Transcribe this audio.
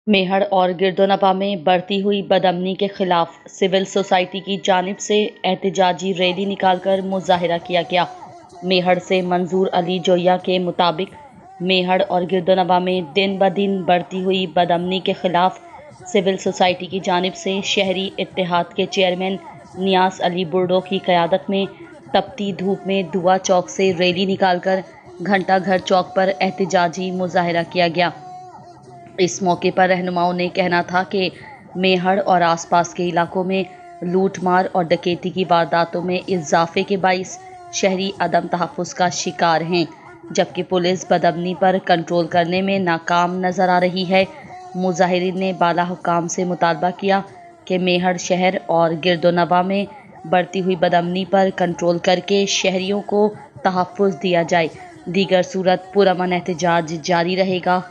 मेहड़ और गिरदोनवा में बढ़ती हुई बदअमनी के खिलाफ सिविल सोसाइटी की जानिब से एहतजाजी रैली निकालकर मुजाहिरा किया गया। मेहड़ से मंजूर अली जोया के मुताबिक मेहड़ और गिरदोनवा में दिन ब दिन बढ़ती हुई बदअमनी के खिलाफ सिविल सोसाइटी की जानिब से शहरी इत्तेहाद के चेयरमैन नियाज अली बुर्डो की क़यादत में तपती धूप में दुआ चौक से रैली निकालकर घंटा घर चौक पर एहतजाजी मुजाहिरा किया गया। इस मौके पर रहनुमाओं ने कहना था कि मेहड़ और आसपास के इलाकों में लूटमार और डकैती की वारदातों में इजाफे के बाइस शहरी अदम तहफ़्फ़ुज़ का शिकार हैं, जबकि पुलिस बदअमनी पर कंट्रोल करने में नाकाम नज़र आ रही है। मुजाहिरीन ने बाला हुकाम से मुतालबा किया कि मेहड़ शहर और गिरदोनवा में बढ़ती हुई बदअमनी पर कंट्रोल करके शहरियों को तहफ़्फ़ुज़ दिया जाए, दीगर सूरत पुरअमन एहतजाज जारी रहेगा।